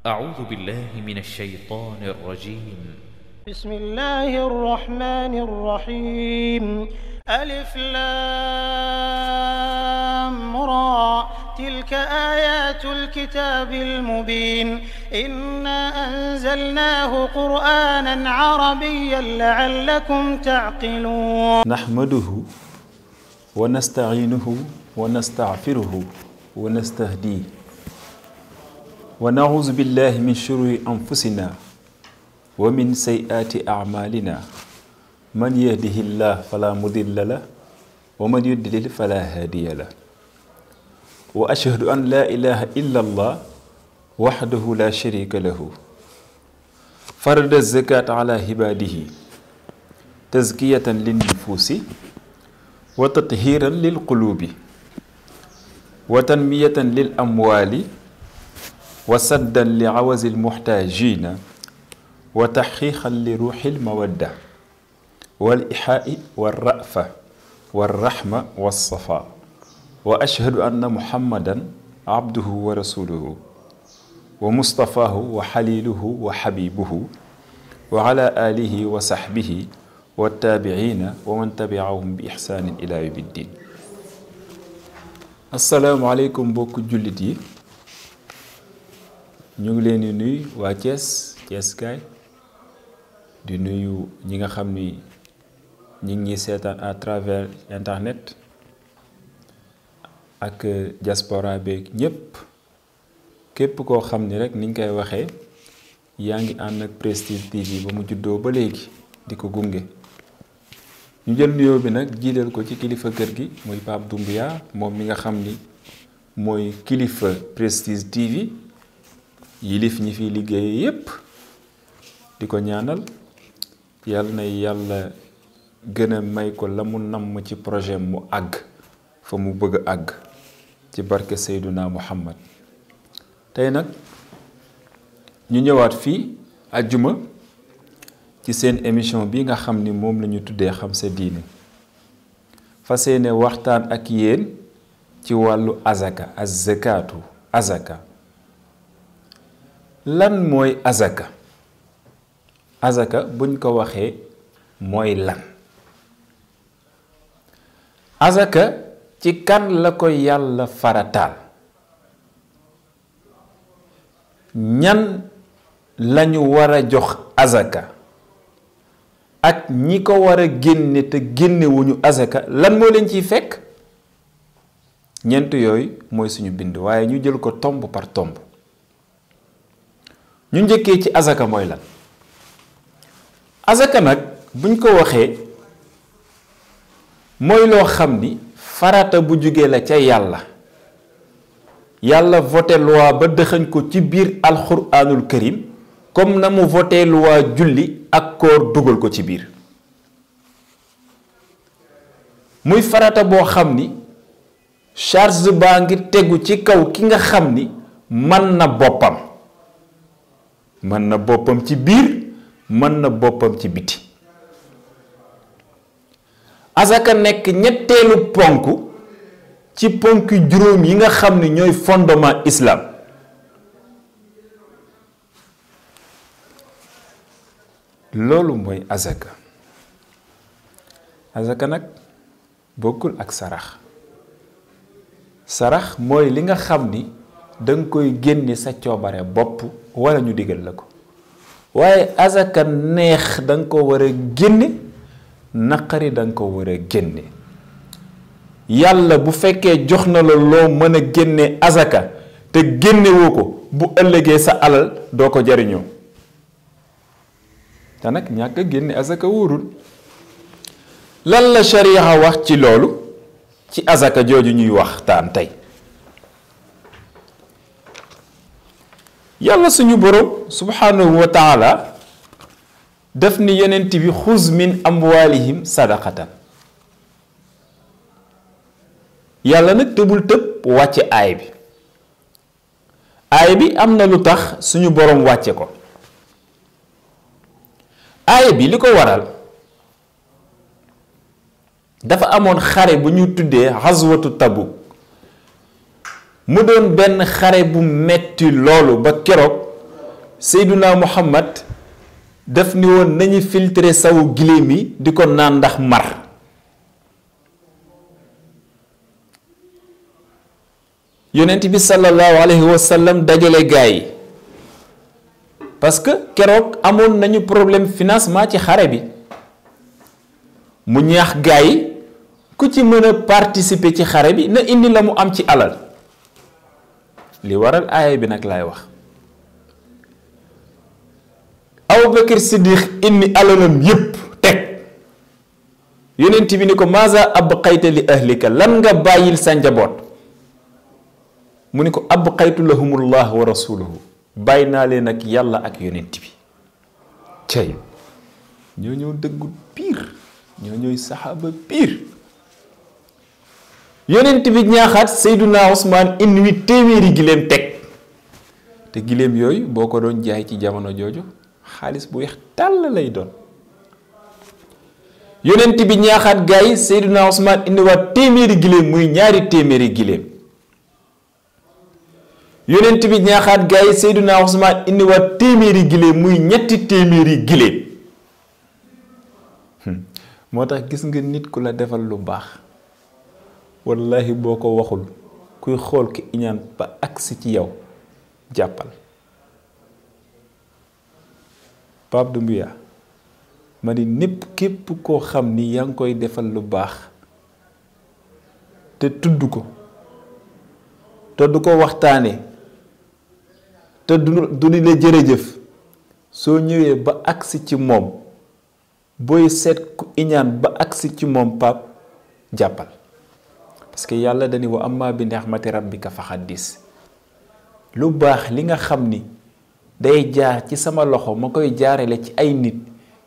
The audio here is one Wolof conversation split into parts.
أعوذ بالله من الشيطان الرجيم. بسم الله الرحمن الرحيم. ألف لام را تلك آيات الكتاب المبين إنا أنزلناه قرآنا عربيا لعلكم تعقلون. نحمده ونستعينه ونستغفره ونستهديه ونعوذ بالله من شرور أنفسنا ومن سيئات أعمالنا من يهده الله فلا مضل له ومن يضلل فلا هادي له وأشهد أن لا إله إلا الله وحده لا شريك له فرض الزكاة على عباده تزكية للنفوس وتطهيرا للقلوب وتنمية للأموال وسدا لعوز المحتاجين وتحقيقا لروح المودة والإحاء والرأفة والرحمة والصفاء وأشهد أن محمدا عبده ورسوله ومصطفاه وحليله وحبيبه وعلى آله وصحبه والتابعين ومن تبعهم بإحسان إلى يوم الدين. السلام عليكم بوك جوليتي ñu ngi leen di nuyu waa Thiès kaay di nuyu ñi nga xam ni ñi ngi seetaan à travers internet ak diaspora beeg ñépp képp koo xam ni rek niñ koy waxee yaa ngi ànd ak Prestige TV ba mu juddoo ba léegi di ko gunge ñu jël nuyoo bi nag jiital ko ci kilifa kër gi muy Pape Doumbia moom mi nga xam ni mooy kilifa Prestige TV yilif ñi fi liggéey yépp di ko ñaanal yàlla na yàlla gën a may ko la mu namm ci projet mu àgg fa mu bëgg a àgg ci barke Seyduna Muhammad tey nag ñu ñëwaat fii àjjuma ci seen émission bi nga xam ni moom la ñu tuddee xam sa diine fas yéene waxtaan ak yéen ci wàllu azaka az-zakaatu azaka lan mooy azaka azaka buñ ko waxee mooy lan azaka ci kan la ko yàlla farataal ñan lañu war a jox azaka ak ñi ko war a génne te génnewuñu azaka lan moo leen ciy fekk ñeent yooyu mooy suñu bind waaye ñu jël ko tomb par tomb ñu njëkkee ci azaka mooy lan azaka nag buñ ko waxee mooy loo xam ni farata bu jógee la ca yàlla voté loi ba dëxañ ko ci biir alxuraanul karim comme na mu voté loi julli ak koor dugal ko ci biir muy farata boo xam ni charge baa ngi tegu ci kaw ki nga xam ni mën na boppam ci biir mën na boppam ci biti azaka nekk ñetteelu ponk ci ponk juróom yi nga xam ni ñooy fondement islam loolu mooy azaka nag bokkul ak sarax mooy li nga xam ni danga koy génne sa coobare bopp wala ñu digal la ko waaye azaka neex danga ko war a génne naqari danga ko war a génne yàlla bu fekkee jox na la loo mën a génne azaka te génnewoo ko bu ëllëgee sa alal doo ko jariñoo te nag ñàkk a génne azaka wóorul lan la sharia wax ci loolu ci azaka jooju ñuy waxtaan tey yàlla suñu borom subhanahu wa taala daf ni yonent bi xuz min amwalihim sadaqatan yàlla nag tëbul tëb wàcce aay bi am na lu tax suñu borom wàcce ko aay bi li ko waral dafa amoon xare bu ñu tuddee xaswatu Tabuk mu doon benn xare bu metti loolu ba keroog Seyduna Muhammad daf ni woon nañu filtre sawu giléem yi di ko naan ndax mar. yonent bi sallallahu alayhi wa sallam dajale gaa yi parce que keroog amoon nañu problème financement ci xare bi mu ñaax gaa yi ku ci mën a participer ci xare bi na indi la mu am ci alal li waral aaya bi nag laay wax. Abubakar Siddiq indi alalam yépp teg yonent bi ni ko maza abqayta li ahlika lan nga bàyyil sa njaboot mu ni ko abqaytu lahumullah wa rasuluhu bàyyi naa leen ak yàlla ak yonent bi cay ñoo ñëw dëggu piir ñoo ñooy saxaaba piir. yonent bi ñaaxaat Seyduna Ousmane indi téeméeri giléem teg te giléem yooyu boo ko doon jaay ci jamono jooju xaalis bu weex tàll lay doon. yonent bi ñaaxaat gaa yi Seyduna Ousmane indiwaat téeméeri giléem muy ñaari téeméeri giléem. yonent bi ñaaxaat gaa yi Seyduna Ousmane indiwaat téeméeri giléem muy ñetti téeméeri giléem. moo tax gis nga nit ku la defal lu baax wallahi boo ko waxul kuy xool ki iñaan ba agsi ci yow jàppal. Pape Doumbouya ma ni népp képp koo xam ni yaa ngi koy defal lu baax te tudd ko te du ko waxtaane te du ni la jërëjëf soo ñëwee ba agsi ci moom booy seet ku iñaan ba agsi ci moom Pape jàppal parce que yàlla dañu wa amma bi ni'mati rabbika fa haddis lu baax li nga xam ni day jaar ci sama loxo ma koy jaarale ci ay nit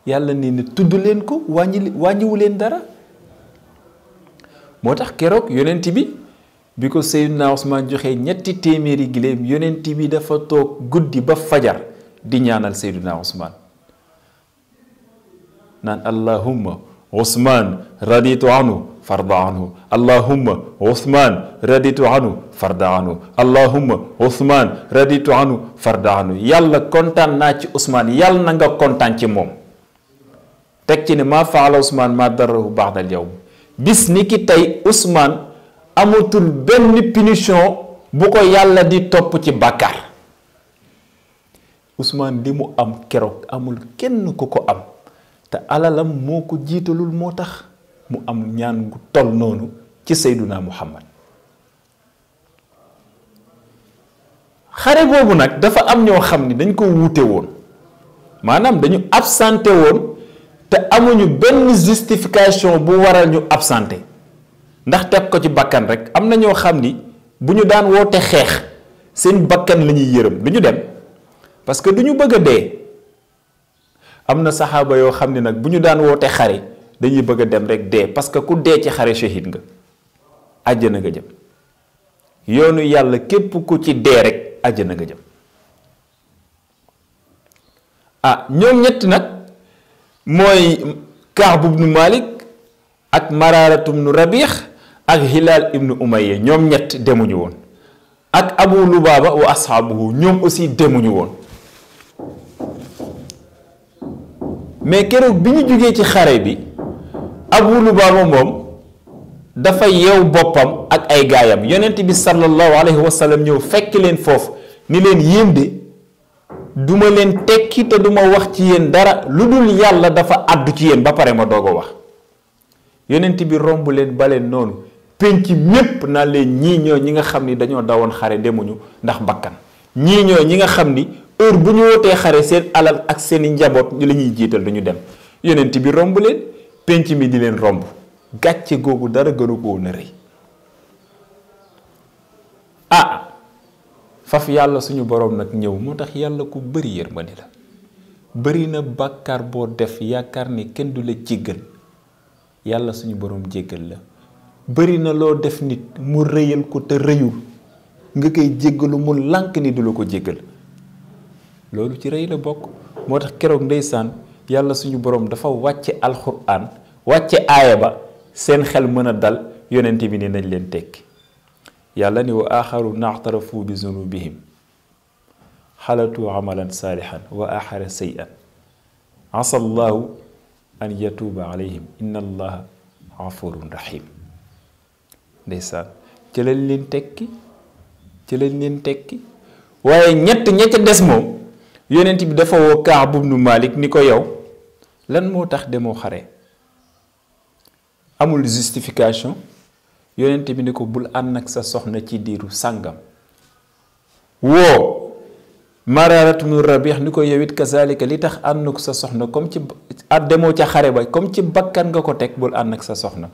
yàlla ni ne tudd leen ko wàññiwu leen dara. moo tax keroog yonent bi ko Seydina Ousmane joxee ñetti téeméeri giléem yonent bi dafa toog guddi ba fajar di ñaanal Seydina Ousmane naan allahumma Ousmane raditu anhu farda anhu allahumma Ousmane raditu anhu farda anhu allahumma Ousmane raditu anhu farda anhu yàlla kontaan naa ci Ousmane yàlla na nga kontaan ci moom. teg ci ne maa faala Ousmane maa darahu ba'dal yawm bis ni ki tey Ousmane amatul benn punition bu ko yàlla di topp ci bàkkaar. Ousmane li mu am keroog amul kenn ku ko am te alalam moo ko jiitalul moo tax mu am ñaan gu toll noonu ci Seyduna Muhammad. xare boobu nag dafa am ñoo xam ni dañ ko wuute woon maanaam dañu absenté woon te amuñu benn justification bu waral ñu absenté ndax teg ko ci bakkan rek am na ñoo xam ni bu ñu daan woote xeex seen bakkan la ñuy yërëm du ñu dem parce que du ñu bëgg a dee. am na saxaaba yoo xam ne nag bu ñu daan woote xare dañuy bëgg a dem rek dee parce que ku dee ci xare shahid nga àjjana nga jëm yoonu yàlla képp ku ci dee rek àjjana nga jëm. ñoom ñett nag mooy Kaab ibnu Malik ak Maraaratu ibnu Rabiix ak Hilaal ibnu Umayya ñoom ñett demuñu woon ak Abu Lubaaba wa ashaabuhu ñoom aussi demuñu woon. mais keroog bi ñu jógee ci xare bi Abu Lubaaba moom dafa yeew boppam ak ay gaayam yonent bi sallallahu alayhi wa sallam ñëw fekk leen foofu ni leen yéen de duma leen tekki te duma wax ci yéen dara lu dul yàlla dafa àddu ci yéen ba pare ma doog a wax. yonent bi romb leen baleen noonu penc ñépp naa leen ñii ñoo ñi nga xam ni dañoo dawoon xare demuñu ndax bakkan ñii ñoo ñi nga xam ni heure bu ñu wootee xare seen alal ak seeni njaboot ñu la ñuy jiital duñu dem yonent bi romb leen penc mi di leen romb gàcce googu dara gënu ko woon a rëy. faf yàlla suñu boroom nag ñëw moo tax yàlla ku bari yërmande la bari na bàkkaar boo def yaakaar ni kenn du la jéggal yàlla suñu boroom jéggal la bari na loo def nit mu rëyal ko te rëyul nga koy jéggalu mu lànk ni du la ko jéggal loolu ci rëy la bokk. moo tax keroog ndeysaan yàlla suñu boroom dafa wàcce alxuraan wàcce aaya ba seen xel mën a dal yonent bi ni nañ leen tekki yàlla ni wa aaxaru naxtarafu bi zunubihim xalatu amalan saalihan wa axara sayan asa allahu an yatuuba alayhim inna allaha gafurun rahim. ndeysaan ci lañ leen tekki waaye ñett ña ca des moom yonent bi dafa woo Kaab ibnu Malik ni ko yow lan moo tax demoo xare. amul justification. yonent bi ni ko bul ànd ak sa soxna ci diiru sàngam. woo Maraaratu bnu Rabiix ni ko yow it kazalika li tax ànd ak sa soxna comme ci demoo ca xare ba comme ci bakkan nga ko teg bul ànd ak sa soxna.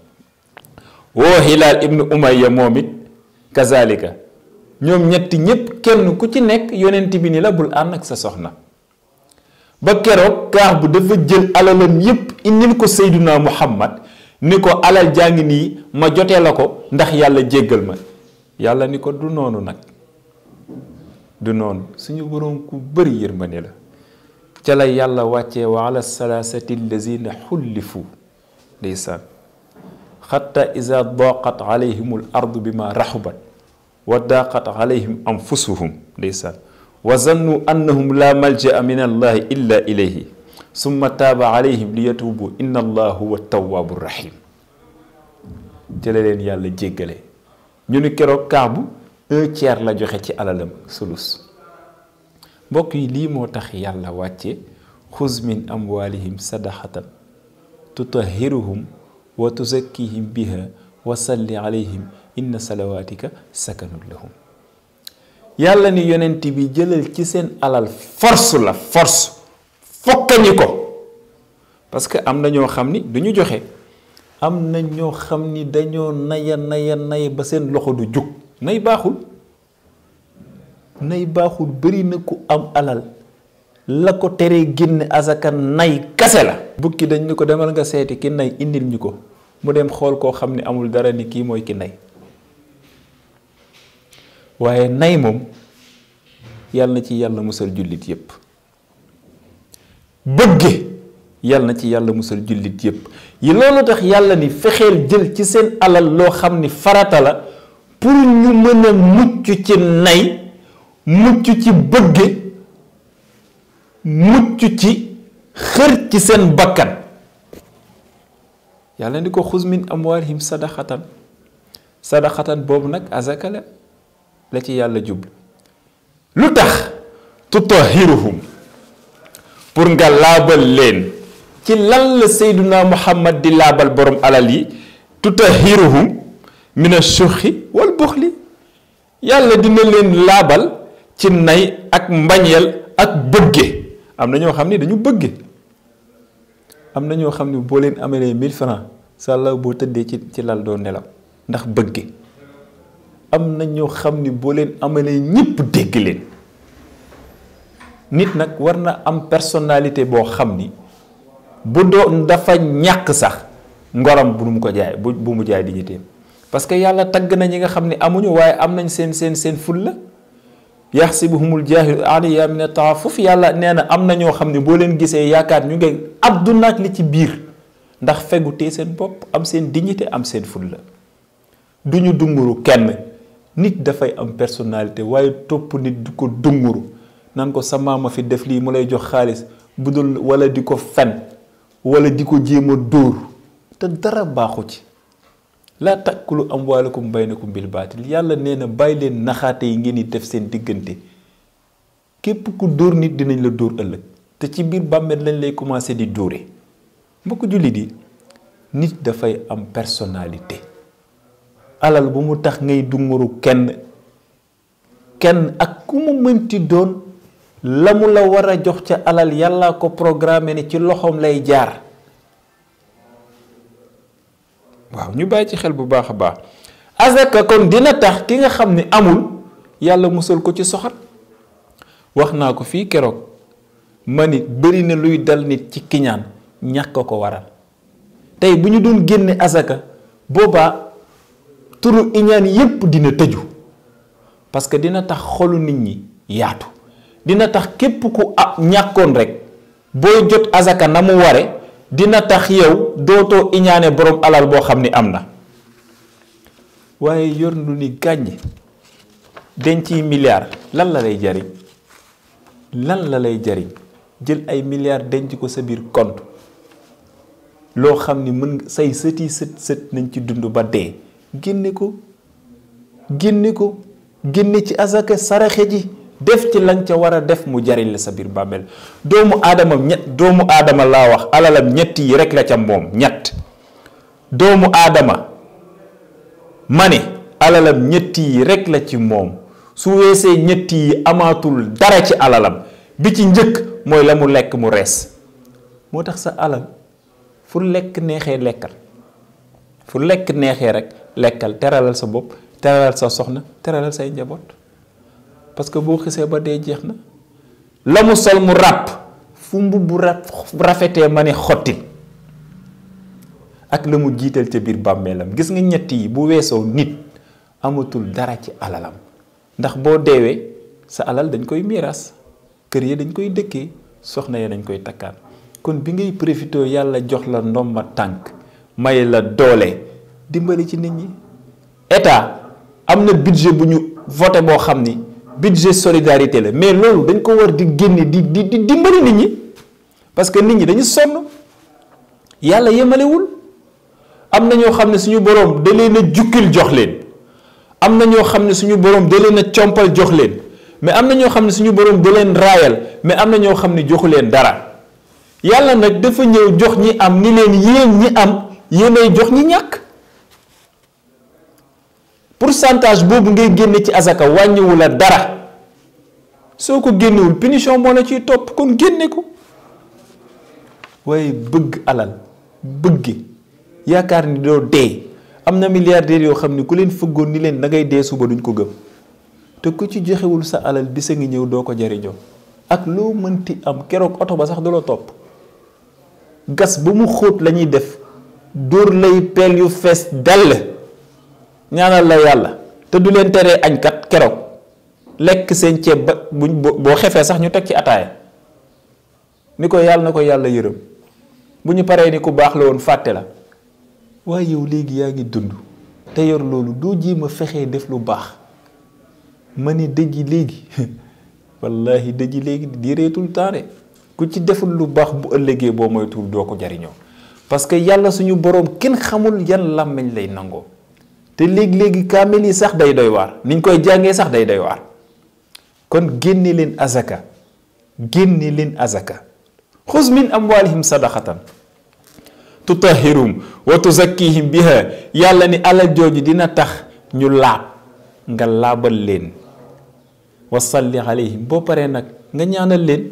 woo Hilaal ibnu Umayya moom it kazalika ñoom ñetti ñépp kenn ku ci nekk yonent bi ni la bul ànd ak sa soxna. ba keroog Kaab bu dafa jël alalam yépp indil ko Seyduna Muhammad ni ko alal jaa ngi nii ma jotee la ko ndax yàlla jéggal ma. yàlla ni ko du noonu nag du noonu suñu boroom ku bëri yërmande la. ca la yàlla wàccee wa ala salaasati allazina xullifu ndeysaan xatta iza daqat alayhim al ardu bima raxubat wa daqat alayhim anfusuhum ndeysaan wa zannu annahum la malja'a min allahi illa ilayhi summa taaba alayhim li yatuubu inna allah huwa tawaabu rahim. ca la leen yàlla jéggale. ñu ni keroog Kaabu 1/3 la joxe ci alalam sulus. mbokk yi lii moo tax yàlla wàcce xuz min amwalihim sadaxatan tutahhiruhum wa tuzakkihim biha wa salli alayhim inna salawaatika sakanun lahum. yàlla ni yonent bi jëlal ci seen alal force la force fokkañi ko parce que am na ñoo xam ni duñu joxe am na ñoo xam ni dañoo naya ba seen loxo du jug. nay baaxul bëri na ku am alal la ko teree génne azaka nay kase la. bukki dañ ni ko demal nga seeti ki nay indil ñu ko mu dem xool koo xam ne amul dara ni kii mooy ki nay. waaye nay moom yàlla na ci yàlla musal jullit yépp. bëgge yàlla na ci yàlla musal jullit yépp yi loolu tax yàlla ni fexeel jël ci seen alal loo xam ni farata la pour ñu mën a mucc ci nay mucc ci bëgge mucc ci xër ci seen bakkan. yàlla ni ko xuz min amwaalihim sadaxatan boobu nag azaka la ci yàlla jublu. lu tax tutahhiruhum pour nga laabal leen ci lan la Seyduna Muhammad di laabal borom alal yi tutahhiruhum min ash-shuxi wal buxli. yàlla dina leen laabal ci nay ak mbañeel ak bëgge. am na ñoo xam ni dañu bëgge. am na ñoo xam ni boo leen amalee 1000 francs sàlla boo tëddee ci lal doo nelaw ndax bëgge. am na ñoo xam ni boo leen amalee ñépp dégg leen. nit nag war na am personnalité boo xam ni bu doon dafa ñàkk sax ngoram bu mu ko jaay bu mu jaay dignitéem parce que yàlla tagg na ñi nga xam ne amuñu waaye am nañ seen fulla. yaxsibuhumul jaahilu aghniyaa mina ta'affuf. yàlla nee na am na ñoo xam ne boo leen gisee yaakaar ñu ngi àdduna ak li ci biir ndax fegu tee seen bopp am seen dignité am seen fulla. duñu dunguru kenn. nit dafay am personnalité waaye topp nit du ko dunguru nan ko sa maama fi def lii mu lay jox xaalis bu dul wala di ko fen wala di ko jéem a dóor te dara baaxu ci. laa ta'kulu amwaalakum baynakum bil baatil. yàlla nee na bàyyi leen naxaate yi ngeen di def seen diggante. képp ku dóor nit dinañ la dóor ëllëg te ci biir bàmmeel lañ lay commencé di dóore. mbokk jullit yi nit dafay am personnalité. alal bu mu tax ngay dunguru kenn ak ku mu mënti doon la mu la war a jox ca alal yàlla ko programme ni ci loxoom lay jaar. waaw ñu bàyyi ci xel bu baax a baax. azaka kon dina tax ki nga xam ne amul yàlla musal ko ci soxat. wax naa ko fii keroog ma nit bëri na luy dal nit ci kiñaan ñàkk ko waral. tey bu ñu doon génne azaka boobaa turu iñaan yépp dina tëju parce que dina tax xolu nit ñi yaatu. dina tax képp ku ñàkkoon rek booy jot azaka na mu ware dina tax yow dootoo iñaane borom alal boo xam ni am na. waaye yor lu ni gàññ denc yi milliard lan la lay jariñ. lan la lay jariñ jël ay milliards denc ko sa biir compte loo xam ni mën say sëti sët nañ ci dund ba dee génne ko génne ci azaka saraxe ji def ci lañ ca war a def mu jariñ la sa biir bàmmeel doomu aadama laa wax alalam ñett yi rek la ca moom ñett doomu aadama ma ne alalam ñett yi rek la ci moom su weesee ñett yi amaatul dara ci alalam bi ci njëkk mooy la mu lekk mu rees moo tax sa alal fu lekk neexee lekkal fu lekk neexee rek lekkal teralal sa bopp teralal sa soxna teralal say njaboot parce que boo xisee ba dee jeex na la mu sol mu ràpp fu mbubb rafetee ma ne xottil ak la mu jiital ca biir bàmmeelam gis nga ñett yi bu weesoo nit amatul dara ci alalam ndax boo deewee sa alal dañ koy miiras kër yi dañ koy dëkkee soxna yi dañ koy takkaan kon bi ngay profité yàlla jox la ndomba tànk may la doole dimbali ci nit ñi état am na budget bu ñu voté boo xam ni budget solidarité la mais loolu dañ ko war di génne di dimbali nit ñi parce que nit ñi dañu sonn yàlla yemalewul am na ñoo xam ne suñu boroom da leen a jukkil jox leen am na ñoo xam ne suñu boroom da leen a compal jox leen mais am na ñoo xam ne suñu boroom da leen raayal mais am na ñoo xam ne joxu leen dara yàlla nag dafa ñëw jox ñi am ni leen yéen ñi am yéenay jox ñi ñàkk pourcentage boobu ngay génne ci azaka wàññiwu la dara soo ko génnewul punition moo la ciy topp kon génne ko waaye bëgg alal bëgge yaakaar ni doo dee am na milliardaires yoo xam ne ku leen fëggoon ni leen da ngay dee suba duñ ko gëm te ku ci joxewul sa alal bisa ngi ñëw doo ko jariñoo ak loo mënti am keroog oto ba sax du la topp gas ba mu xóot la ñuy def dóor lay peel yu fees dell ñaanal la yàlla te du leen teree añkat keroog lekk seen ceeb ba buñ boo xefee sax ñu teg ci ataaya ni ko yàlla na ko yàlla yërëm bu ñu paree ni ku baax la woon fàtte la waaye yow léegi yaa ngi dund te yor loolu doo jéem a fexee def lu baax ma ni dëj léegi wallahi dëj léegi di reetul taare ku ci deful lu baax bu ëllëgee boo moytuwul doo ko jariñoo parce que yàlla suñu boroom kenn xamul yan làmmiñ lay nangoo te léegi kaamil yi sax day doy waar niñ koy jàngee sax day doy waar kon génne leen azaka xuz min amwalihim sadaqatan tutahhirum wa tuzakkihim biha yàlla ni alal jooju dina tax ñu laab nga laabal leen wa salli alayhim boo paree nag nga ñaanal leen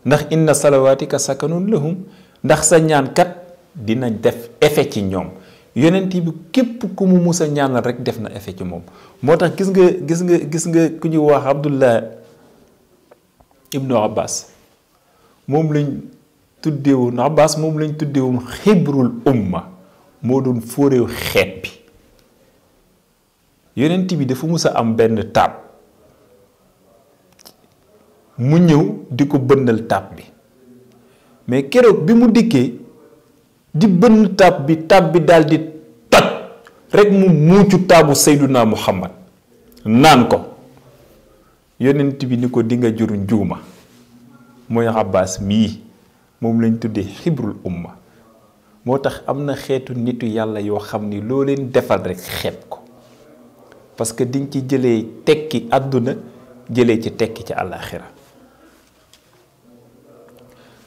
ndax inna salawatika sakanun lahum ndax sa ñaankat dinañ def effet ci ñoom yonent bi képp ku mu musa ñaanal rek def na effet ci moom moo tax gis nga ku ñu wax Abdullah ibnu Abbas moom lañ tuddewoon xibrul umma moo doon fóoréew xeet bi yonent bi dafa musa am benn taab mu ñëw di ko bënnal taab bi mais keroog bi mu dikkee di bënn taab bi daal di toj rek mu muucu taabu Seyduna Muhammad naan ko yonent bi ni ko di nga jur njuuma mooy Abbas mii moom lañ tuddee xibrul umma moo tax am na xeetu nitu yàlla yoo xam ni loo leen defal rek xeeb ko parce que diñ ci jëlee tekki àdduna jëlee ci tekki ci àllaaxira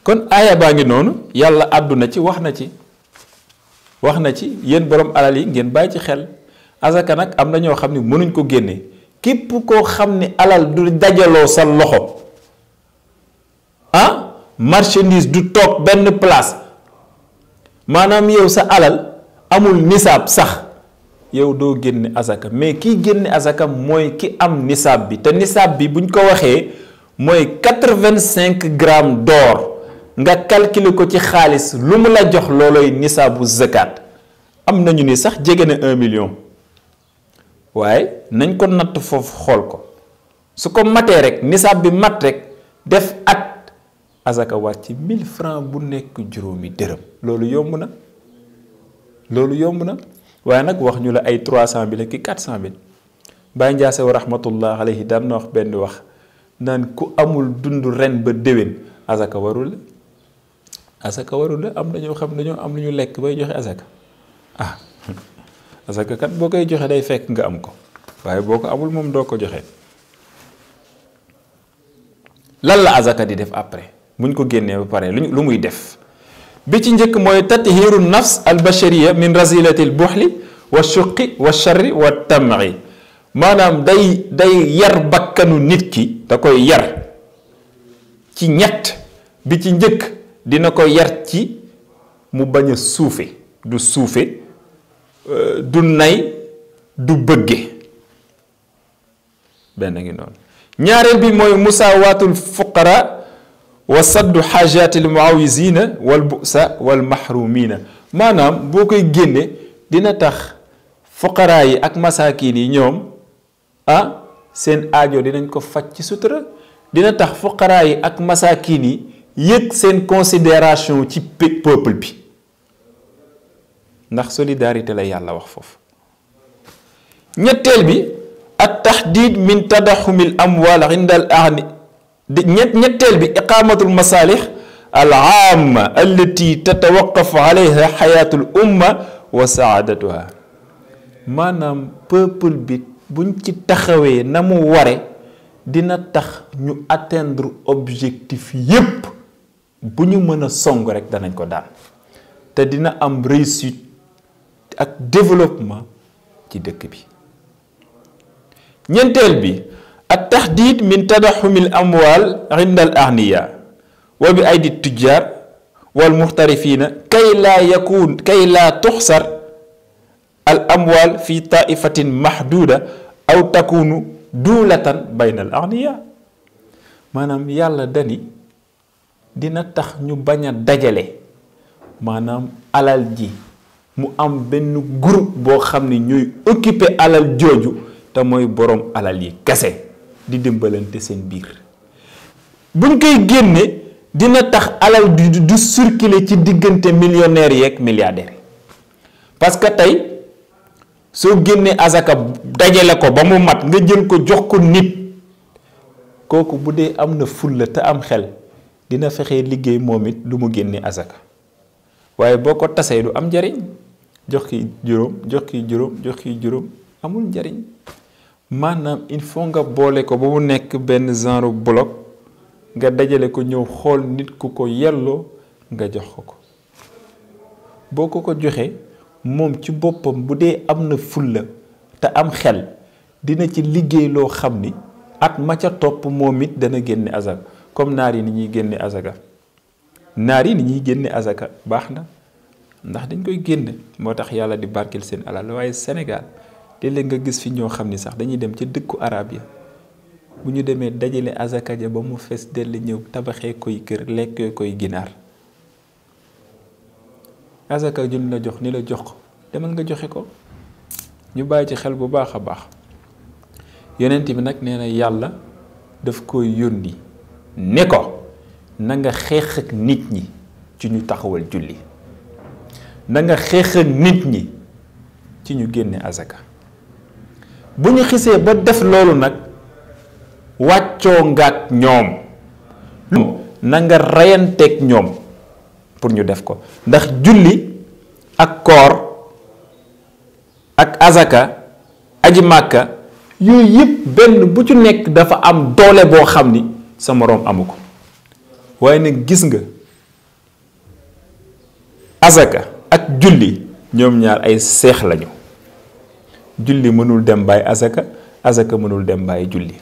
kon aaya baa ngi noonu yàlla àdduna ci wax na ci yéen borom alal yi ngeen bàyyi ci xel azaka nag am na ñoo xam ne mënuñ ko génne képp koo xam ne alal du dajaloo sa loxo marchandise du toog benn place maanaam yow sa alal amul nisaab sax yow doo génne azaka mais kiy génne azaka mooy ki am nisaab bi te nisaab bi buñ ko waxee mooy 85 grammes d'or nga calculer ko ci xaalis lu mu la jox looloy nisaabu zakat am nañu ni sax jege na 1 million waaye nañ ko natt foofu xool ko su ko matee rek nisaab bi mat rek def at azaka wàcc 1000 francs bu nekk juróomi dërëm loolu yomb na waaye nag wax ñu la ay 300 000 ki 400 000 Baye Ndiasse wa rahmatullah alayhi daan na wax benn wax naan ku amul dund ren ba déwén azaka warul la azaka warul la am na ñoo xam dañoo am lu ñu lekk bay joxe azaka azaka kat boo koy joxe day fekk nga am ko waaye boo ko amul moom doo ko joxe. lan la azaka di def après buñ ko génnee ba pare lu muy def bi ci njëkk mooy tathiru nafs al bashariya min razilati al buxli wa shuqi wa sharri wa tam'i maanaam day yar bakkanu nit ki da koy yar ci ñett bi ci njëkk dina ko yar ci mu bañ a suufe du suufe du nay du bëgge benn ngi noonu ñaareel bi mooy musawaatul fuqara wa saddu xaajatil muawizina wal busa wal mahrumina maanaam boo koy génne dina tax fuqaraa yi ak masaakin yi ñoom seen aajo dinañ ko faj ci sutura dina tax fuqaraa yi ak masaakin yi yëg seen considération ci peuple bi ndax solidarité la yàlla wax foofu. ñetteel bi at tahdid min tadaxumil amwal inda al ahni ñetteel bi iqamatul masalih al aama allati tatawaqafu alayha xayatul umma wa saadatuha maanaam peuple bi buñ ci taxawee na mu ware dina tax ñu atteindre objectif yépp bu ñu mën a song rek danañ ko daan te dina am réussite ak développement ci dëkk bi. ñeenteel bi at tahdid min tadaxumil amwal inda al ahniya wa bi aydi tujjar wal muxtarifina kay laa tuxsar al amwal fi taifatin mahduda aw takunu duulatan bayna al ahniya maanaam yàlla dani dina tax ñu bañ a dajale maanaam alal ji mu am benn groupe boo xam ne ñooy occuper alal jooju te mooy borom alal yi kese di dimbalante seen biir buñ koy génne dina tax alal du circuler ci diggante millionnaires yeeg milliardaires yi parce que tey soo génnee azaka dajale ko ba mu mat nga jël ko jox ko nit kooku bu dee am na fulla te am xel dina fexe liggéey moom it lu mu génne azaka waaye boo ko tasee du am njariñ jox ki juróom jox ki juróom jox ki juróom amul njariñ maanaam il faut nga boole ko ba mu nekk benn genre bloc nga dajale ko ñëw xool nit ku ko yelloo nga jox ko boo ko joxee moom ci boppam bu dee am na fulla te am xel dina ci liggéey loo xam ni at ma ca topp moom it dana génne azaka comme naar yi ni ñuy génne azaka naar yi ni ñuy génne azaka baax na ndax dañ koy génne moo tax yàlla di barkeel seen alal waaye Sénégal léeg-léeg nga gis fi ñoo xam ni sax dañuy dem ca dëkku arab ya bu ñu demee dajale azaka ja ba mu fees dell ñëw tabaxee koy kër lekkee koy ginaar azaka juñ la jox ni la jox ko demal nga joxe ko ñu bàyyi ci xel bu baax a baax yonent bi nag nee na yàlla daf koy yónni ne ko na nga xeex ak nit ñi ci ñu taxawal julli na nga xeex ak nit ñi ci ñu génne azaka bu ñu xisee ba def loolu nag wàccoo ngaak ñoom na nga reyanteeg ñoom pour ñu def ko ndax julli ak koor ak azaka aji màkka yooyu yëpp benn bu ci nekk dafa am doole boo xam ni sa moroom amu ko waaye nag gis nga azaka ak julli ñoom ñaar ay seex lañu julli mënul dem bàyyi azaka azaka mënul dem bàyyi julli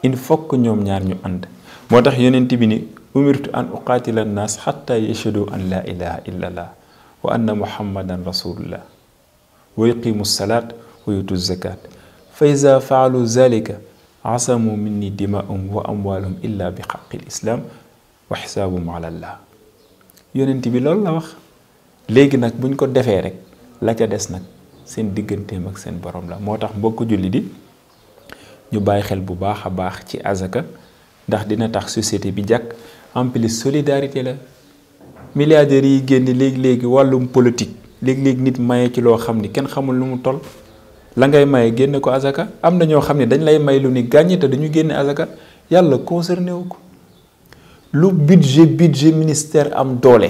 il faut que ñoom ñaar ñu ànd moo tax yonent bi ni umirtu an uqaatila annaas xatta yashhadu an laa ilaha illa allah wa anna muhammadan rasulullah wa yuqimu salaat wa yutu zakat fa iza faalu zalika asamu minni dimaahum wa amwaalahum illa bi xaqi lislaam wa xisaabum ala allah yonent bi loolu la wax léegi nag buñ ko defee rek la ca des nag seen digganteem ak seen borom la moo tax mbokk julli di ñu bàyyi xel bu baax a baax ci azaka ndax dina tax société bi jàkk en plus solidarité la milliardaires yi génn léegi-léegi wàllum politique léegi-léegi nit maye ci loo xam ni kenn xamul lu mu toll la ngay maye génne ko azaka am na ñoo xam ne dañ lay may lu ni gàññi te dañu génne azaka yàlla concerné wu ko. lu budget ministère am doole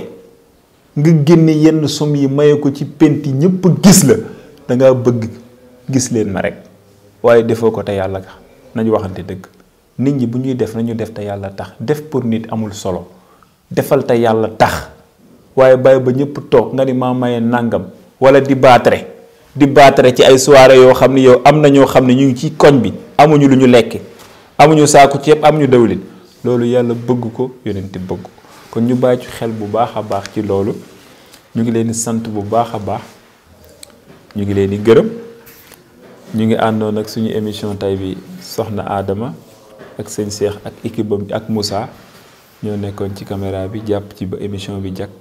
nga génne yenn somme yi maye ko ci penti ñëpp gis la da ngaa bëgg gis leen ma rek waaye defoo ko te yàlla tax nañu waxante dëgg. nit ñi bu ñuy def nañu def te yàlla tax def pour nit amul solo defal te yàlla tax waaye bàyyi ba ñëpp toog nga ni maa maye nàngam wala di baatare ci ay soirée yoo xam ne yow am na ñoo xam ne ñu ngi ci koñ bi amuñu lu ñu lekk amuñu saaku ceeb amuñu dawlin loolu yàlla bëgg ko yonent bëgg ko kon ñu bàyyi ci xel bu baax a baax ci loolu ñu ngi leen di sant bu baax a baax ñu ngi leen di gërëm ñu ngi àndoon ak suñu émission tay bi soxna Adama ak sëñ Cheikh ak équipe bi ak Moussa ñoo nekkoon ci caméra bi jàpp ci ba émission bi jàkk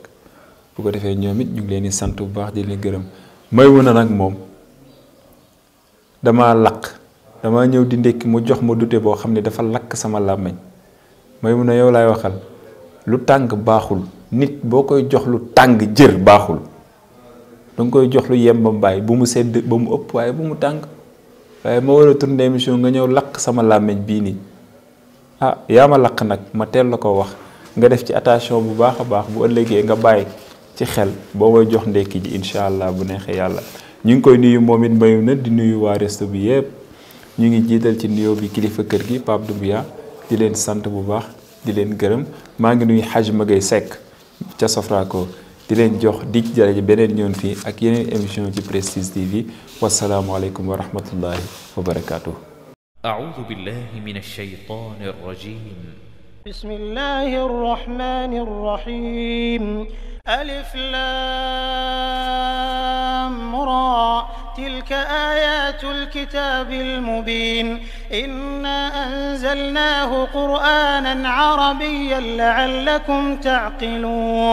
bu ko defee ñoom it ñu ngi leen di sant bu baax di leen gërëm Maymuna nag moom dama ñëw di ndekki mu jox ma dute boo xam ne dafa lakk sama làmmiñ Maymuna yow laay waxal lu tàng baaxul nit boo koy jox lu tàng jër baaxul danga koy jox lu yemba mbaay bu mu sedd ba mu ëpp waaye bu mu tàng waaye ma war a tourner émission nga ñëw lakk sama làmmiñ bii nii yaa ma lakk nag ma teel la ko wax nga def ci attention bu baax a baax bu ëllëgee nga bàyyi ci xel boo may jox ndekki ji incha allah bu neexee yàlla ñu ngi koy nuyu moom it Maymuna di nuyu waa resto bi yëpp ñu ngi jiital ci nuyoo bi kilifa kër gi Pape Doumbia di leen sant bu baax di leen gërëm maa ngi nuyu Haj Magay Seck ca Sofraco di leen jox di jërëjëf beneen ñoon fii ak yeneen émission ci Prestige TV wasalaamualeykum wa rahmatullahi wa barakatuh. أعوذ بالله من الشيطان الرجيم. بسم الله الرحمن الرحيم. ألف لام را تلك آيات الكتاب المبين إنا أنزلناه قرآنا عربيا لعلكم تعقلون.